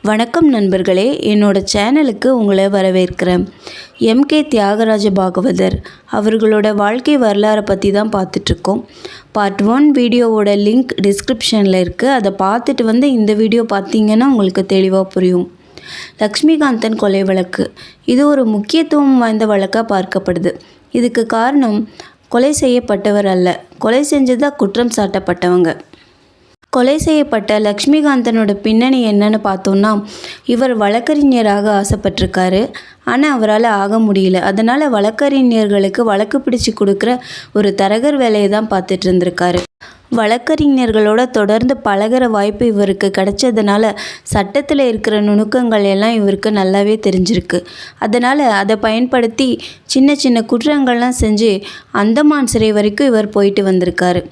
வணக்கம் நண்பர்களே, என்னோட சேனலுக்கு உங்களை வரவேற்கிறேன். எம்கே தியாகராஜ பாகவதர் அவர்களோட வாழ்க்கை வரலாறை பற்றி தான் பார்த்துட்ருக்கோம். பார்ட் 1 வீடியோவோட லிங்க் டிஸ்கிரிப்ஷனில் இருக்குது. அதை பார்த்துட்டு இந்த வீடியோ பார்த்தீங்கன்னா உங்களுக்கு தெளிவாக புரியும். லக்ஷ்மிகாந்தன் கொலை வழக்கு இது ஒரு முக்கியத்துவம் வாய்ந்த வழக்காக பார்க்கப்படுது. இதுக்கு காரணம் கொலை செய்யப்பட்டவர் அல்ல, கொலை செஞ்சதாக குற்றம் சாட்டப்பட்டவங்க. கொலை செய்யப்பட்ட லக்ஷ்மிகாந்தனோட பின்னணி என்னன்னு பார்த்தோன்னா, இவர் வழக்கறிஞராக ஆசைப்பட்டிருக்காரு. ஆனால் அவரால் ஆக முடியல. அதனால் வழக்கறிஞர்களுக்கு வழக்கு பிடிச்சி கொடுக்குற ஒரு தரகர் வேலையை தான் பார்த்துட்டு இருந்திருக்காரு. வழக்கறிஞர்களோட தொடர்ந்து பழகிற வாய்ப்பு இவருக்கு கிடைச்சதுனால சட்டத்தில் இருக்கிற நுணுக்கங்கள் எல்லாம் இவருக்கு நல்லாவே தெரிஞ்சிருக்கு. அதனால் அதை பயன்படுத்தி சின்ன சின்ன குற்றங்கள்லாம் செஞ்சு அந்தமான் சிறை வரைக்கும் இவர் போயிட்டு வந்திருக்காரு.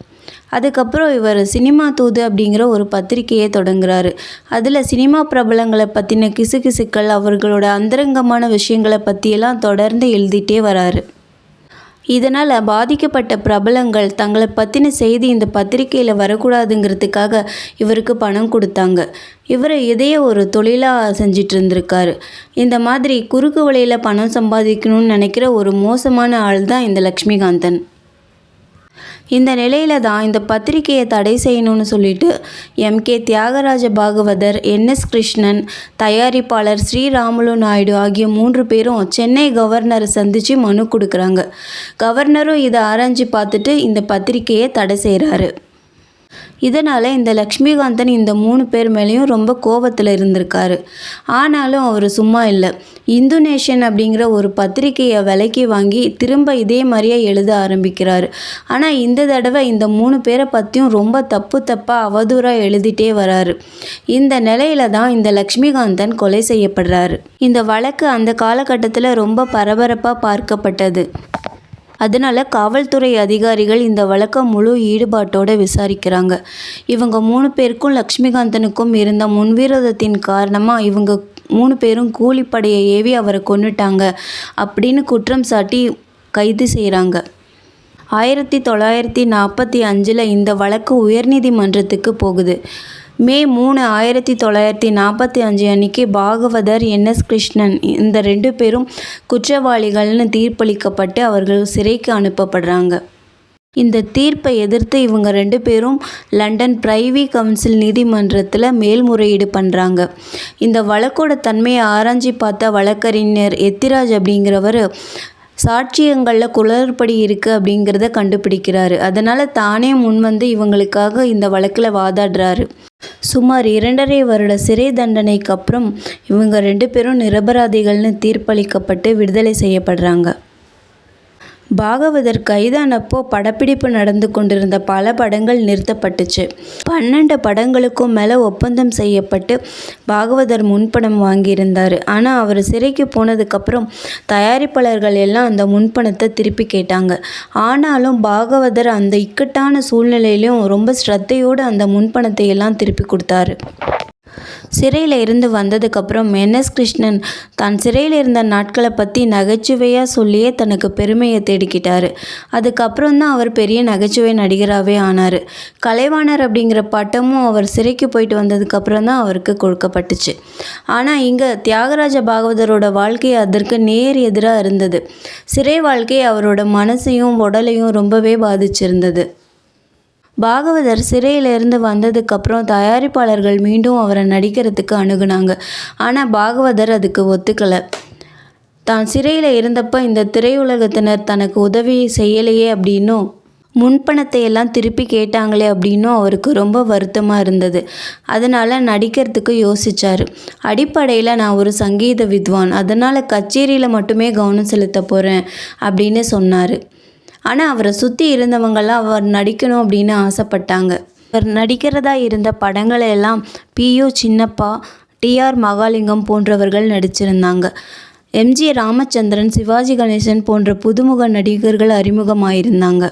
அதுக்கப்புறம் இவர் சினிமா தூது அப்படிங்கிற ஒரு பத்திரிகையை தொடங்குறாரு. அதில் சினிமா பிரபலங்களை பற்றின கிசுகிசுக்கள், அவர்களோட அந்தரங்கமான விஷயங்களை பற்றியெல்லாம் தொடர்ந்து எழுதிட்டே வராரு. இதனால் பாதிக்கப்பட்ட பிரபலங்கள் தங்களை பற்றின செய்தி இந்த பத்திரிகையில் வரக்கூடாதுங்கிறதுக்காக இவருக்கு பணம் கொடுத்தாங்க. இவர் இதையே ஒரு தொழிலாக செஞ்சிட்டு இருந்திருக்காரு. இந்த மாதிரி குறுக்கு வழியில் பணம் சம்பாதிக்கணும்னு நினைக்கிற ஒரு மோசமான ஆள் தான் இந்த லக்ஷ்மிகாந்தன். இந்த நிலையில தான் இந்த பத்திரிகையை தடை செய்யணும்னு சொல்லிட்டு எம்கே தியாகராஜ பாகவதர், என்எஸ் கிருஷ்ணன், தயாரிப்பாளர் ஸ்ரீராமுலு நாயுடு ஆகிய 3 பேரும் சென்னை கவர்னரை சந்தித்து மனு கொடுக்குறாங்க. கவர்னரும் இதை ஆராய்ஞ்சு பார்த்துட்டு இந்த பத்திரிகையை தடை செய்கிறாரு. இதனால் இந்த லக்ஷ்மிகாந்தன் இந்த 3 பேர் மேலேயும் ரொம்ப கோபத்தில் இருந்திருக்காரு. ஆனாலும் அவர் சும்மா இல்லை. இந்து நேஷன் அப்படிங்கிற ஒரு பத்திரிகையை விலைக்கு வாங்கி திரும்ப இதே மாதிரியே எழுத ஆரம்பிக்கிறாரு. ஆனால் இந்த தடவை இந்த 3 பேரை பற்றியும் ரொம்ப தப்பாக அவதூறாக எழுதிட்டே வராரு. இந்த நிலையில தான் இந்த லக்ஷ்மிகாந்தன் கொலை செய்யப்படுறாரு. இந்த வழக்கு அந்த காலகட்டத்தில் ரொம்ப பரபரப்பாக பார்க்கப்பட்டது. அதனால் காவல்துறை அதிகாரிகள் இந்த வழக்கை முழு ஈடுபாட்டோடு விசாரிக்கிறாங்க. இவங்க 3 பேருக்கும் லக்ஷ்மிகாந்தனுக்கும் இருந்த முன்விரோதத்தின் காரணமாக இவங்க 3 பேரும் கூலிப்படையை ஏவி அவரை கொன்னுட்டாங்க அப்படின்னு குற்றம் சாட்டி கைது செய்கிறாங்க. 1945 இந்த வழக்கு உயர்நீதிமன்றத்துக்கு போகுது. மே 3, 1945 அன்னைக்கு பாகவதர், என்எஸ் கிருஷ்ணன் இந்த 2 பேரும் குற்றவாளிகள்னு தீர்ப்பளிக்கப்பட்டு அவர்கள் சிறைக்கு அனுப்பப்படுறாங்க. இந்த தீர்ப்பை எதிர்த்து இவங்க 2 பேரும் லண்டன் பிரைவி கவுன்சில் நீதிமன்றத்தில் மேல்முறையீடு பண்ணுறாங்க. இந்த வழக்கோட தன்மையை ஆராய்ச்சி பார்த்த வழக்கறிஞர் எத்திராஜ் அப்படிங்கிறவர் சாட்சியங்களில் குளறுபடி இருக்குது அப்படிங்கிறத கண்டுபிடிக்கிறாரு. அதனால் தானே முன்வந்து இவங்களுக்காக இந்த வழக்கில் வாதாடுறாரு. சுமார் 2.5 வருட சிறை தண்டனைக்கு அப்புறம் இவங்க 2 பேரும் நிரபராதிகள்னு தீர்ப்பளிக்கப்பட்டு விடுதலை செய்யப்படுறாங்க. பாகவதர் கைதானப்போ படப்பிடிப்பு நடந்து கொண்டிருந்த பல படங்கள் நிறுத்தப்பட்டுச்சு. 12 படங்களுக்கும் மேலே ஒப்பந்தம் செய்யப்பட்டு பாகவதர் முன்பணம் வாங்கியிருந்தார். ஆனால் அவர் சிறைக்கு போனதுக்கப்புறம் தயாரிப்பாளர்கள் எல்லாம் அந்த முன்பணத்தை திருப்பி கேட்டாங்க. ஆனாலும் பாகவதர் அந்த இக்கட்டான சூழ்நிலையிலும் ரொம்ப ஸ்ரத்தையோடு அந்த முன்பணத்தை எல்லாம் திருப்பி கொடுத்தாரு. சிறையில் இருந்து வந்ததுக்கப்புறம் என்எஸ் கிருஷ்ணன் தான் சிறையில் இருந்த நாட்களை பற்றி நகைச்சுவையாக சொல்லியே தனக்கு பெருமையை தேடிக்கிட்டார். அதுக்கப்புறம் தான் அவர் பெரிய நகைச்சுவை நடிகராகவே ஆனார். கலைவாணர் அப்படிங்கிற பட்டமும் அவர் சிறைக்கு போயிட்டு வந்ததுக்கப்புறம் தான் அவருக்கு கொடுக்கப்பட்டுச்சு. ஆனால் இங்கே தியாகராஜ பாகவதரோட வாழ்க்கை அதற்கு நேர் எதிராக இருந்தது. சிறை வாழ்க்கை அவரோட மனசையும் உடலையும் ரொம்பவே பாதிச்சிருந்தது. பாகவதர் சிறையிலிருந்து வந்ததுக்கப்புறம் தயாரிப்பாளர்கள் மீண்டும் அவரை நடிக்கிறதுக்கு அணுகுனாங்க. ஆனால் பாகவதர் அதுக்கு ஒத்துக்கலை. தான் சிறையில் இருந்தப்போ இந்த திரையுலகத்தினர் தனக்கு உதவி செய்யலையே அப்படின்னும் முன்பணத்தை எல்லாம் திருப்பி கேட்டாங்களே அப்படின்னும் அவருக்கு ரொம்ப வருத்தமாக இருந்தது. அதனால் நடிக்கிறதுக்கு யோசித்தார். அடிப்படையில் நான் ஒரு சங்கீத வித்வான், அதனால் கச்சேரியில் மட்டுமே கவனம் செலுத்த போகிறேன் அப்படின்னு சொன்னார். ஆனால் அவரை சுற்றி இருந்தவங்கெல்லாம் அவர் நடிக்கணும் அப்படின்னு ஆசைப்பட்டாங்க. அவர் நடிக்கிறதா இருந்த படங்களை எல்லாம் பியு சின்னப்பா, டிஆர் மகாலிங்கம் போன்றவர்கள் நடிச்சிருந்தாங்க. எம்ஜி ராமச்சந்திரன், சிவாஜி கணேசன் போன்ற புதுமுக நடிகர்கள் அறிமுகமாயிருந்தாங்க.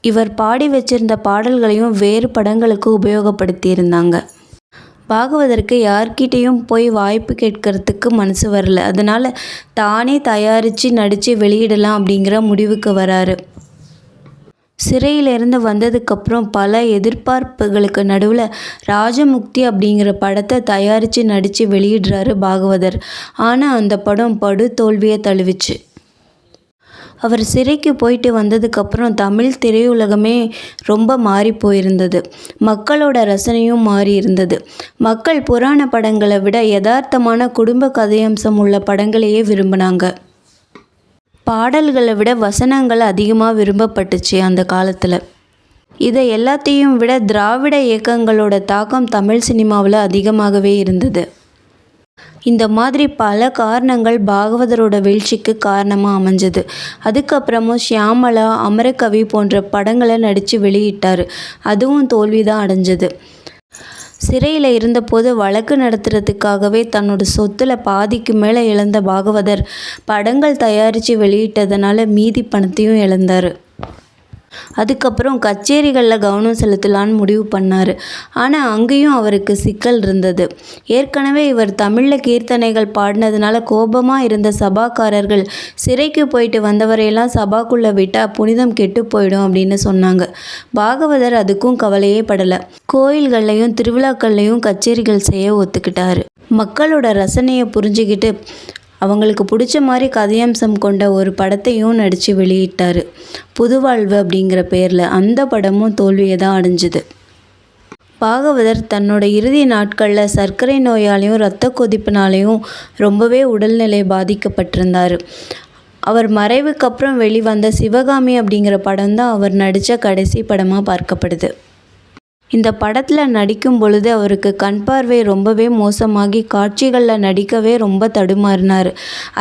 இவர் பாடி வச்சிருந்த பாடல்களையும் வேறு படங்களுக்கு உபயோகப்படுத்தியிருந்தாங்க. பாகவதற்கு யார்கிட்டையும் போய் வாய்ப்பு கேட்கறதுக்கு மனசு வரல. அதனால் தானே தயாரித்து நடித்து வெளியிடலாம் அப்படிங்கிற முடிவுக்கு வராரு. சிறையிலிருந்து வந்ததுக்கப்புறம் பல எதிர்பார்ப்புகளுக்கு நடுவில் ராஜமுக்தி அப்படிங்கிற படத்தை தயாரித்து நடித்து வெளியிடுறாரு பாகவதர். ஆனால் அந்த படம் படு தோல்வியை தழுவிச்சு. அவர் சிறைக்கு போயிட்டு வந்ததுக்கப்புறம் தமிழ் திரையுலகமே ரொம்ப மாறி போயிருந்தது. மக்களோட ரசனையும் மாறி இருந்தது. மக்கள் புராண படங்களை விட யதார்த்தமான குடும்ப கதையம்சம் உள்ள படங்களையே விரும்பினாங்க. பாடல்களை விட வசனங்கள் அதிகமாக விரும்பப்பட்டுச்சு அந்த காலத்தில். இதை எல்லாத்தையும் விட திராவிட இயக்கங்களோட தாக்கம் தமிழ் சினிமாவில் அதிகமாகவே இருந்தது. இந்த மாதிரி பல காரணங்கள் பாகவதரோட வீழ்ச்சிக்கு காரணமாக அமைஞ்சது. அதுக்கப்புறமும் ஷியாமளா, அமரகவி போன்ற படங்களை நடித்து வெளியிட்டார். அதுவும் தோல்விதான் அடைஞ்சது. சிறையில் இருந்தபோது வழக்கு நடத்துறதுக்காகவே தன்னோட சொத்துல பாதிக்கு மேலே இழந்த பாகவதர் படங்கள் தயாரித்து வெளியிட்டதுனால மீதி பணத்தையும் இழந்தார். அதுக்கப்புறம் கச்சேரிகளில் கவனம் செலுத்தலான்னு முடிவு பண்ணார். ஆனால் அங்கேயும் அவருக்கு சிக்கல் இருந்தது. ஏற்கனவே இவர் தமிழில் கீர்த்தனைகள் பாடினதுனால கோபமாக இருந்த சபாக்காரர்கள் சிறைக்கு போயிட்டு வந்தவரையெல்லாம் சபாக்குள்ளே விட்டால் புனிதம் கெட்டு போயிடும் அப்படின்னு சொன்னாங்க. பாகவதர் அதுக்கும் கவலையே படலை. கோயில்கள்லையும் திருவிழாக்கள்லையும் கச்சேரிகள் செய்ய ஒத்துக்கிட்டாரு. மக்களோட ரசனையை புரிஞ்சுக்கிட்டு அவங்களுக்கு பிடிச்ச மாதிரி கதையம்சம் கொண்ட ஒரு படத்தையும் நடித்து வெளியிட்டார். புதுவாழ்வு அப்படிங்கிற பேரில். அந்த படமும் தோல்வியை தான் அடைஞ்சுது. பாகவதர் தன்னோட இறுதி நாட்களில் சர்க்கரை நோயாலையும் இரத்த கொதிப்பினாலையும் ரொம்பவே உடல்நிலை பாதிக்கப்பட்டிருந்தார். அவர் மறைவுக்கு அப்புறம் வெளிவந்த சிவகாமி அப்படிங்கிற படம் தான் அவர் நடித்த கடைசி படமாக பார்க்கப்படுது. இந்த படத்தில் நடிக்கும் பொழுது அவருக்கு கண் பார்வை ரொம்பவே மோசமாகி காட்சிகளில் நடிக்கவே ரொம்ப தடுமாறினார்.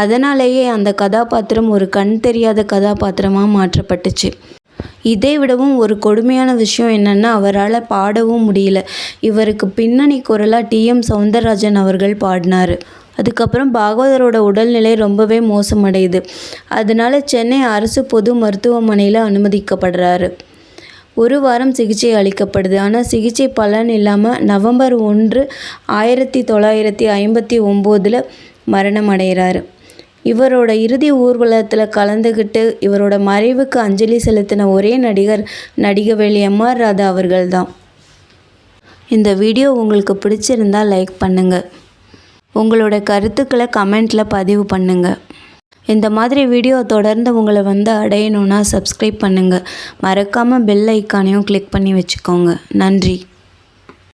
அதனாலேயே அந்த கதாபாத்திரம் ஒரு கண் தெரியாத கதாபாத்திரமாக மாற்றப்பட்டுச்சு. இதை விடவும் ஒரு கொடுமையான விஷயம் என்னென்னா, அவரால் பாடவும் முடியல. இவருக்கு பின்னணி குரலாக டிஎம் சௌந்தரராஜன் அவர்கள் பாடினார். அதுக்கப்புறம் பாகவதரோட உடல்நிலை ரொம்பவே மோசமடையுது. அதனால சென்னை அரசு பொது மருத்துவமனையில் அனுமதிக்கப்படுறாரு. 1 வாரம் சிகிச்சை அளிக்கப்படுது. ஆனால் சிகிச்சை பலன் இல்லாமல் நவம்பர் 1, 1959 மரணம் அடைகிறாரு. இவரோட இறுதி ஊர்வலத்தில் கலந்துக்கிட்டு இவரோட மறைவுக்கு அஞ்சலி செலுத்தின ஒரே நடிகர் நடிகவேள் எம்.ஆர். ராதா அவர்கள் தான். இந்த வீடியோ உங்களுக்கு பிடிச்சிருந்தால் லைக் பண்ணுங்கள். உங்களோட கருத்துக்களை கமெண்ட்டில் பதிவு பண்ணுங்கள். இந்த மாதிரி வீடியோ தொடர்ந்து உங்களை அடையணுன்னா சப்ஸ்கிரைப் பண்ணுங்கள். மறக்காமல் பெல் ஐக்கானையும் கிளிக் பண்ணி வச்சுக்கோங்க. நன்றி.